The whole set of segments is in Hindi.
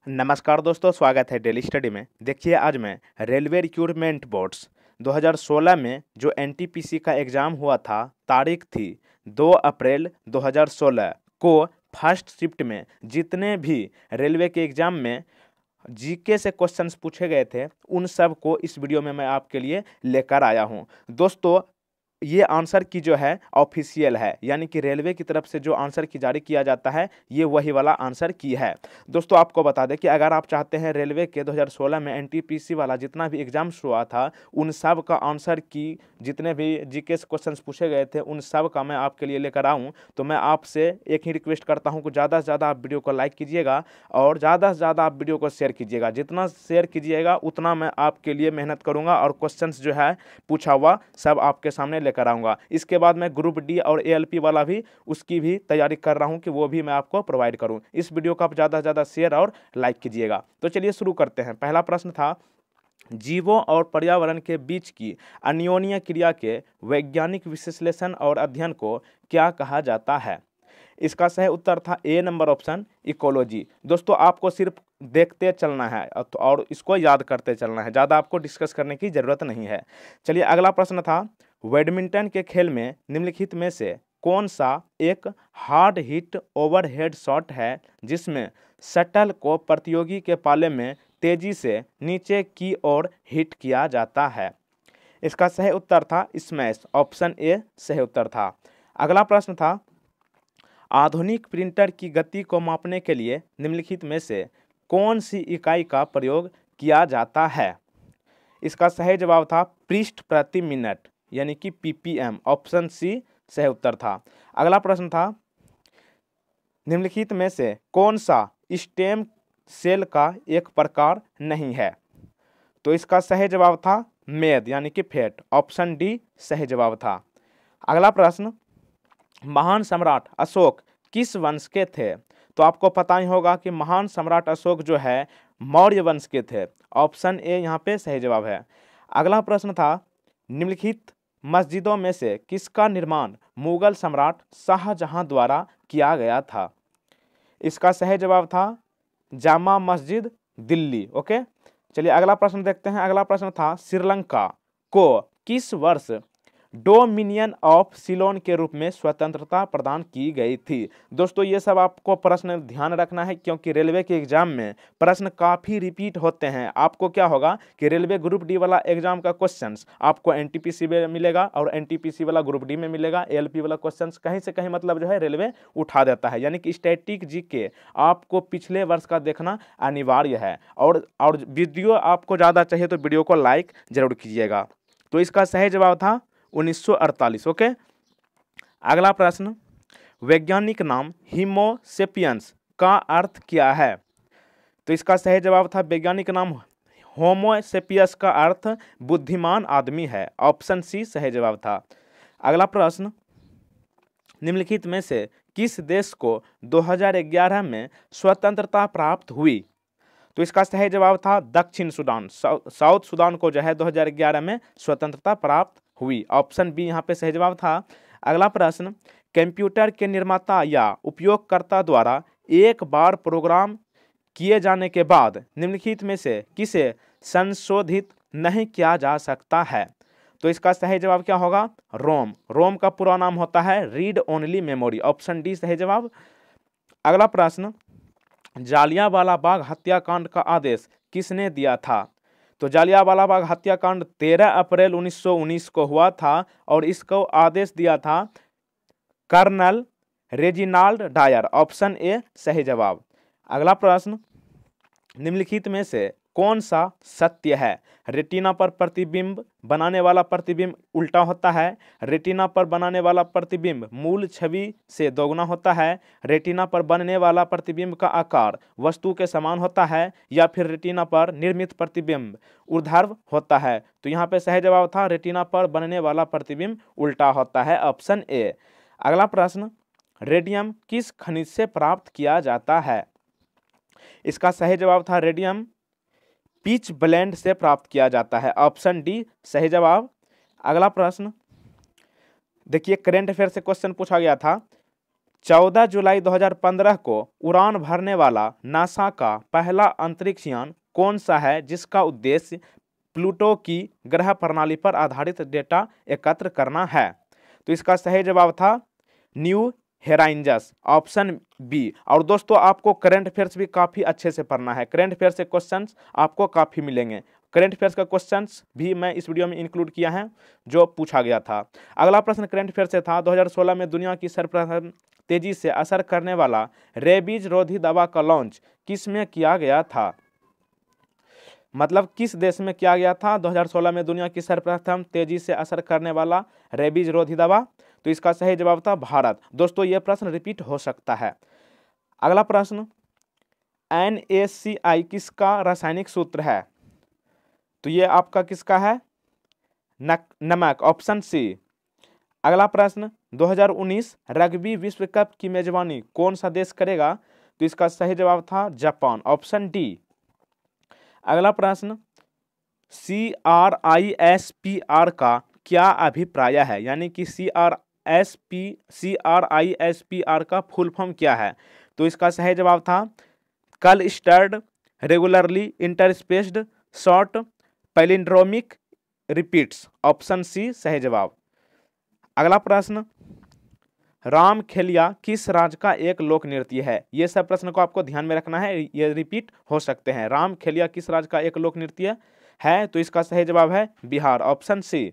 नमस्कार दोस्तों, स्वागत है डेली स्टडी में। देखिए, आज मैं रेलवे रिक्रूटमेंट बोर्ड्स 2016 में जो एनटीपीसी का एग्ज़ाम हुआ था, तारीख थी 2 अप्रैल 2016 को फर्स्ट शिफ्ट में जितने भी रेलवे के एग्ज़ाम में जीके से क्वेश्चंस पूछे गए थे, उन सब को इस वीडियो में मैं आपके लिए लेकर आया हूं। दोस्तों, ये आंसर की जो है ऑफिशियल है, यानी कि रेलवे की तरफ से जो आंसर की जारी किया जाता है, ये वही वाला आंसर की है। दोस्तों, आपको बता दें कि अगर आप चाहते हैं रेलवे के 2016 में एनटीपीसी वाला जितना भी एग्जाम्स हुआ था, उन सब का आंसर की जितने भी जीके क्वेश्चंस पूछे गए थे, उन सब का मैं आपके लिए लेकर आऊँ, तो मैं आपसे एक ही रिक्वेस्ट करता हूँ कि ज़्यादा से ज़्यादा आप वीडियो को लाइक कीजिएगा और ज़्यादा से ज़्यादा आप वीडियो को शेयर कीजिएगा। जितना शेयर कीजिएगा उतना मैं आपके लिए मेहनत करूँगा और क्वेश्चंस जो है पूछा हुआ सब आपके सामने लेकर आऊँगा। इसके बाद मैं ग्रुप डी और एएलपी वाला भी उसकी भी तैयारी कर रहा हूँ कि वो भी मैं आपको प्रोवाइड करूँ। इस वीडियो को आप ज़्यादा से ज़्यादा शेयर और लाइक कीजिएगा। तो चलिए शुरू करते हैं। पहला प्रश्न था, जीवों और पर्यावरण के बीच की अन्योन्य क्रिया के वैज्ञानिक विश्लेषण और अध्ययन को क्या कहा जाता है? इसका सही उत्तर था ए नंबर ऑप्शन, इकोलॉजी। दोस्तों, आपको सिर्फ देखते चलना है और इसको याद करते चलना है, ज़्यादा आपको डिस्कस करने की ज़रूरत नहीं है। चलिए, अगला प्रश्न था, बैडमिंटन के खेल में निम्नलिखित में से कौन सा एक हार्ड हिट ओवरहेड शॉट है जिसमें शटल को प्रतियोगी के पाले में तेजी से नीचे की ओर हिट किया जाता है? इसका सही उत्तर था स्मैश, ऑप्शन ए सही उत्तर था। अगला प्रश्न था, आधुनिक प्रिंटर की गति को मापने के लिए निम्नलिखित में से कौन सी इकाई का प्रयोग किया जाता है? इसका सही जवाब था पृष्ठ प्रति मिनट, यानी कि पीपीएम, ऑप्शन सी सही उत्तर था। अगला प्रश्न था, निम्नलिखित में से कौन सा स्टेम सेल का एक प्रकार नहीं है? तो इसका सही जवाब था मेद, यानी कि फैट, ऑप्शन डी सही जवाब था। अगला प्रश्न, महान सम्राट अशोक किस वंश के थे? तो आपको पता ही होगा कि महान सम्राट अशोक जो है मौर्य वंश के थे, ऑप्शन ए यहाँ पे सही जवाब है। अगला प्रश्न था, निम्नलिखित मस्जिदों में से किसका निर्माण मुगल सम्राट शाहजहां द्वारा किया गया था? इसका सही जवाब था जामा मस्जिद, दिल्ली। ओके, चलिए अगला प्रश्न देखते हैं। अगला प्रश्न था, श्रीलंका को किस वर्ष डोमिनियन ऑफ सिलोन के रूप में स्वतंत्रता प्रदान की गई थी? दोस्तों, ये सब आपको प्रश्न ध्यान रखना है, क्योंकि रेलवे के एग्जाम में प्रश्न काफ़ी रिपीट होते हैं। आपको क्या होगा कि रेलवे ग्रुप डी वाला एग्जाम का क्वेश्चंस आपको एनटीपीसी में मिलेगा और एनटीपीसी वाला ग्रुप डी में मिलेगा। एएलपी वाला क्वेश्चंस कहीं से कहीं मतलब जो है रेलवे उठा देता है, यानी कि स्टैटिक जीके आपको पिछले वर्ष का देखना अनिवार्य है। और वीडियो आपको ज़्यादा चाहिए तो वीडियो को लाइक जरूर कीजिएगा। तो इसका सही जवाब था 1948। ओके, अगला प्रश्न, वैज्ञानिक नाम होमोसेपियंस का अर्थ क्या है? तो इसका सही जवाब था वैज्ञानिक नाम होमोसेपियंस का अर्थ बुद्धिमान आदमी है, ऑप्शन सी सही जवाब था। अगला प्रश्न, निम्नलिखित में से किस देश को 2011 में स्वतंत्रता प्राप्त हुई? तो इसका सही जवाब था दक्षिण सूडान, साउथ सूडान को जो है 2011 में स्वतंत्रता प्राप्त हुई, ऑप्शन बी यहाँ पे सही जवाब था। अगला प्रश्न, कंप्यूटर के निर्माता या उपयोगकर्ता द्वारा एक बार प्रोग्राम किए जाने के बाद निम्नलिखित में से किसे संशोधित नहीं किया जा सकता है? तो इसका सही जवाब क्या होगा? रोम। रोम का पूरा नाम होता है read only memory, option D सही जवाब। अगला प्रश्न, जालियांवाला बाग हत्याकांड का आदेश किसने दिया था? तो जालियांवाला बाग हत्याकांड 13 अप्रैल 1919 को हुआ था और इसको आदेश दिया था colonel Reginald Dyer, option A सही जवाब। अगला प्रश्न, निम्नलिखित में से कौन सा सत्य है? रेटिना पर प्रतिबिंब बनाने वाला प्रतिबिंब उल्टा होता है, रेटिना पर बनाने वाला प्रतिबिंब मूल छवि से दोगुना होता है, रेटिना पर बनने वाला प्रतिबिंब का आकार वस्तु के समान होता है, या फिर रेटिना पर निर्मित प्रतिबिंब ऊर्ध्वाधर होता है? तो यहाँ पे सही जवाब था रेटिना पर बनने वाला प्रतिबिंब उल्टा होता है, ऑप्शन ए। अगला प्रश्न, रेडियम किस खनिज से प्राप्त किया जाता है? इसका सही जवाब था रेडियम पिच ब्लेंड से प्राप्त किया जाता है, ऑप्शन डी सही जवाब। अगला प्रश्न देखिए, करेंट अफेयर से क्वेश्चन पूछा गया था, 14 जुलाई 2015 को उड़ान भरने वाला नासा का पहला अंतरिक्ष यान कौन सा है जिसका उद्देश्य प्लूटो की ग्रह प्रणाली पर आधारित डेटा एकत्र करना है? तो इसका सही जवाब था न्यू हेराइंजस, ऑप्शन बी। और दोस्तों आपको करंट अफेयर्स भी काफ़ी अच्छे से पढ़ना है, करंट अफेयर्स से क्वेश्चंस आपको काफ़ी मिलेंगे। करंट अफेयर्स का क्वेश्चंस भी मैं इस वीडियो में इंक्लूड किया है जो पूछा गया था। अगला प्रश्न करंट अफेयर से था, 2016 में दुनिया की सर्वप्रथम तेजी से असर करने वाला रेबीज रोधी दवा का लॉन्च किस में किया गया था? मतलब किस देश में किया गया था 2016 में दुनिया की सर्वप्रथम तेजी से असर करने वाला रेबीज रोधी दवा? तो इसका सही जवाब था भारत। दोस्तों ये प्रश्न रिपीट हो सकता है। अगला प्रश्न, NaCl किसका रासायनिक सूत्र है? तो ये आपका किसका है? नमक, ऑप्शन सी। अगला प्रश्न, 2019 रग्बी विश्व कप की मेजबानी कौन सा देश करेगा? तो इसका सही जवाब था जापान, ऑप्शन डी। अगला प्रश्न, CRISPR का क्या अभिप्राय है? यानी कि CRISPR का फुल फॉर्म क्या है? तो इसका सही जवाब था clustered regularly interspaced short palindromic repeats, option C सही जवाब। अगला प्रश्न, रामखेलिया किस राज्य का एक लोक नृत्य है? ये सब प्रश्न को आपको ध्यान में रखना है, ये रिपीट हो सकते हैं। रामखेलिया किस राज्य का एक लोक नृत्य है? तो इसका सही जवाब है बिहार, ऑप्शन सी।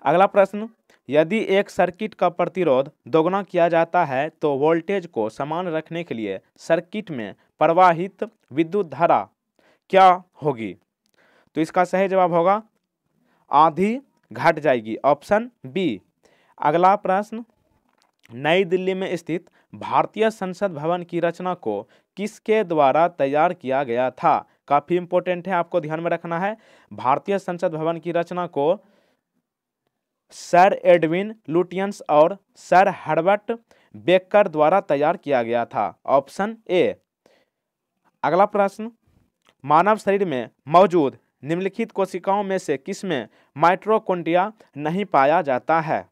अगला प्रश्न, यदि एक सर्किट का प्रतिरोध दोगुना किया जाता है तो वोल्टेज को समान रखने के लिए सर्किट में प्रवाहित विद्युत धारा क्या होगी? तो इसका सही जवाब होगा आधी घट जाएगी, ऑप्शन बी। अगला प्रश्न, नई दिल्ली में स्थित भारतीय संसद भवन की रचना को किसके द्वारा तैयार किया गया था? काफी इंपॉर्टेंट है, आपको ध्यान में रखना है। भारतीय संसद भवन की रचना को सर एडविन लुटियंस और सर हर्बर्ट बेकर द्वारा तैयार किया गया था, ऑप्शन ए। अगला प्रश्न, मानव शरीर में मौजूद निम्नलिखित कोशिकाओं में से किसमें माइटोकॉन्ड्रिया नहीं पाया जाता है?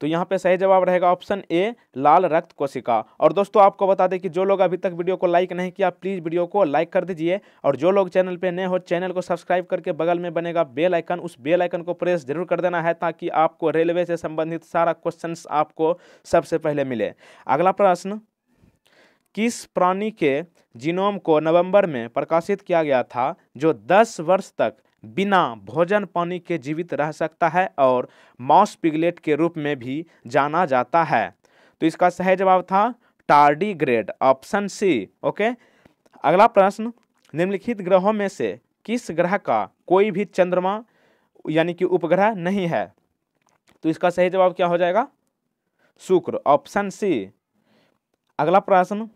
तो यहाँ पे सही जवाब रहेगा ऑप्शन ए, लाल रक्त कोशिका। और दोस्तों आपको बता दें कि जो लोग अभी तक वीडियो को लाइक नहीं किया प्लीज़ वीडियो को लाइक कर दीजिए, और जो लोग चैनल पे नए हो चैनल को सब्सक्राइब करके बगल में बनेगा बेल आइकन, उस बेल आइकन को प्रेस जरूर कर देना है ताकि आपको रेलवे से संबंधित सारा क्वेश्चंस आपको सबसे पहले मिले। अगला प्रश्न, किस प्राणी के जीनोम को नवंबर में प्रकाशित किया गया था जो 10 वर्ष तक बिना भोजन पानी के जीवित रह सकता है और माउस पिगलेट के रूप में भी जाना जाता है? तो इसका सही जवाब था टार्डीग्रेड, ऑप्शन सी। ओके। अगला प्रश्न, निम्नलिखित ग्रहों में से किस ग्रह का कोई भी चंद्रमा यानी कि उपग्रह नहीं है? तो इसका सही जवाब क्या हो जाएगा? शुक्र, ऑप्शन सी। अगला प्रश्न,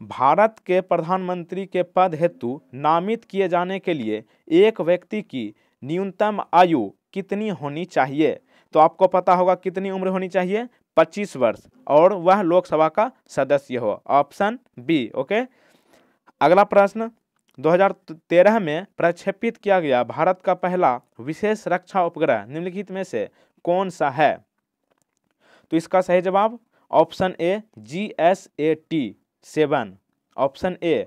भारत के प्रधानमंत्री के पद हेतु नामित किए जाने के लिए एक व्यक्ति की न्यूनतम आयु कितनी होनी चाहिए? तो आपको पता होगा कितनी उम्र होनी चाहिए? 25 वर्ष, और वह लोकसभा का सदस्य हो, ऑप्शन बी। ओके। अगला प्रश्न, 2013 में प्रक्षेपित किया गया भारत का पहला विशेष रक्षा उपग्रह निम्नलिखित में से कौन सा है? तो इसका सही जवाब option A, GSAT-7, option A.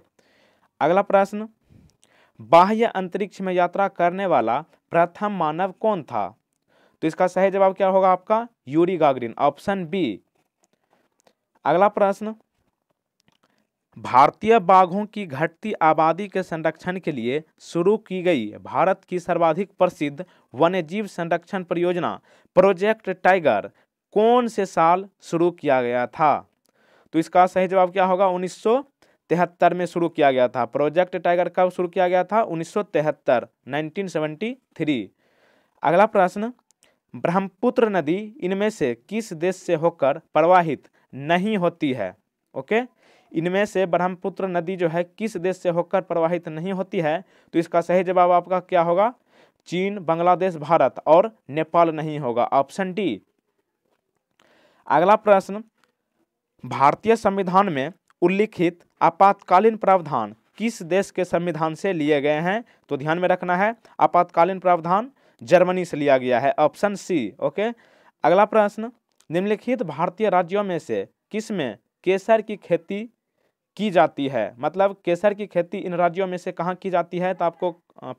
अगला प्रश्न, बाह्य अंतरिक्ष में यात्रा करने वाला प्रथम मानव कौन था? तो इसका सही जवाब क्या होगा आपका? Yuri Gagarin, option B. अगला प्रश्न, भारतीय बाघों की घटती आबादी के संरक्षण के लिए शुरू की गई भारत की सर्वाधिक प्रसिद्ध वन्यजीव संरक्षण परियोजना प्रोजेक्ट टाइगर कौन से साल शुरू किया गया था? तो इसका सही जवाब क्या होगा? 1973 में शुरू किया गया था। प्रोजेक्ट टाइगर कब शुरू किया गया था? 1973, 1973। अगला प्रश्न, ब्रह्मपुत्र नदी इनमें से किस देश से होकर प्रवाहित नहीं होती है? ओके, इनमें से ब्रह्मपुत्र नदी जो है किस देश से होकर प्रवाहित नहीं होती है? तो इसका सही जवाब आपका क्या होगा? चीन, बांग्लादेश, भारत और नेपाल नहीं होगा, ऑप्शन डी। अगला प्रश्न, भारतीय संविधान में उल्लिखित आपातकालीन प्रावधान किस देश के संविधान से लिए गए हैं? तो ध्यान में रखना है, आपातकालीन प्रावधान जर्मनी से लिया गया है, ऑप्शन सी। ओके। अगला प्रश्न, निम्नलिखित भारतीय राज्यों में से किस में केसर की खेती की जाती है? मतलब केसर की खेती इन राज्यों में से कहाँ की जाती है? तो आपको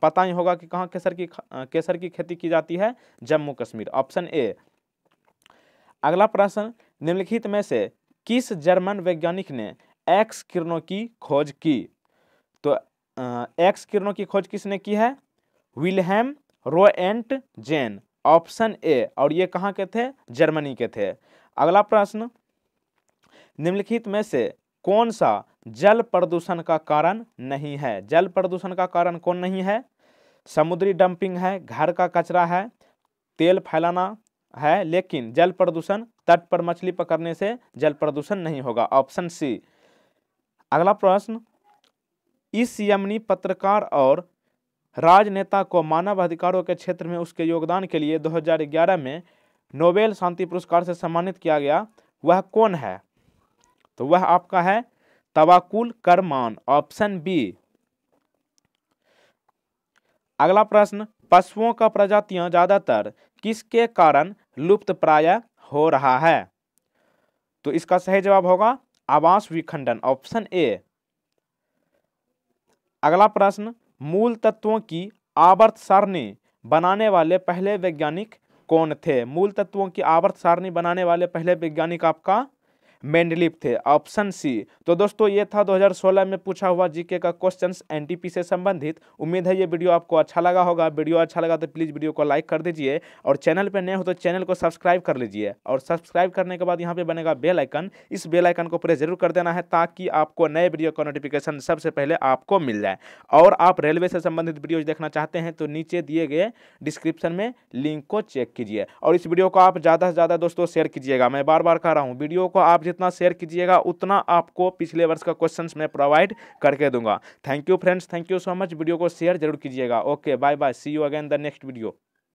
पता ही होगा कि कहाँ केसर की खेती की जाती है। Jammu Kashmir, option A. अगला प्रश्न, निम्नलिखित में से किस जर्मन वैज्ञानिक ने एक्स किरणों की खोज की? तो एक्स किरणों की खोज किसने की है? Wilhelm Roentgen, option A. और ये कहाँ के थे? जर्मनी के थे। अगला प्रश्न, निम्नलिखित में से कौन सा जल प्रदूषण का कारण नहीं है? जल प्रदूषण का कारण कौन नहीं है? समुद्री डंपिंग है, घर का कचरा है, तेल फैलाना है, लेकिन जल प्रदूषण तट पर मछली पकड़ने से जल प्रदूषण नहीं होगा, ऑप्शन सी। अगला प्रश्न, इस यमनी पत्रकार और राजनेता को मानव अधिकारों के क्षेत्र में उसके योगदान के लिए 2011 में नोबेल शांति पुरस्कार से सम्मानित किया गया, वह कौन है? तो वह आपका है तवाकुल करमान, ऑप्शन बी। अगला प्रश्न, पशुओं का प्रजातियां ज्यादातर किसके कारण लुप्त प्राय हो रहा है? तो इसका सही जवाब होगा आवास विखंडन, ऑप्शन ए। अगला प्रश्न, मूल तत्वों की आवर्त सारणी बनाने वाले पहले वैज्ञानिक कौन थे? मूल तत्वों की आवर्त सारणी बनाने वाले पहले वैज्ञानिक आपका मेंडलीव थे, ऑप्शन सी। तो दोस्तों ये था 2016 में पूछा हुआ जीके का क्वेश्चंस एनटीपी से संबंधित। उम्मीद है ये वीडियो आपको अच्छा लगा होगा। वीडियो अच्छा लगा तो प्लीज़ वीडियो को लाइक कर दीजिए और चैनल पे नए हो तो चैनल को सब्सक्राइब कर लीजिए। और सब्सक्राइब करने के बाद यहाँ पे बनेगा बेल आइकन, इस बेल आइकन को प्रेस जरूर कर देना है ताकि आपको नए वीडियो का नोटिफिकेशन सबसे पहले आपको मिल जाए। और आप रेलवे से संबंधित वीडियोज देखना चाहते हैं तो नीचे दिए गए डिस्क्रिप्शन में लिंक को चेक कीजिए और इस वीडियो को आप ज़्यादा से ज़्यादा दोस्तों शेयर कीजिएगा। मैं बार बार कह रहा हूँ वीडियो को आप जितना शेयर कीजिएगा उतना आपको पिछले वर्ष का क्वेश्चंस मैं प्रोवाइड करके दूंगा। Thank you friends, thank you so much. Video को शेयर जरूर कीजिएगा। Okay, bye bye, see you again the next video.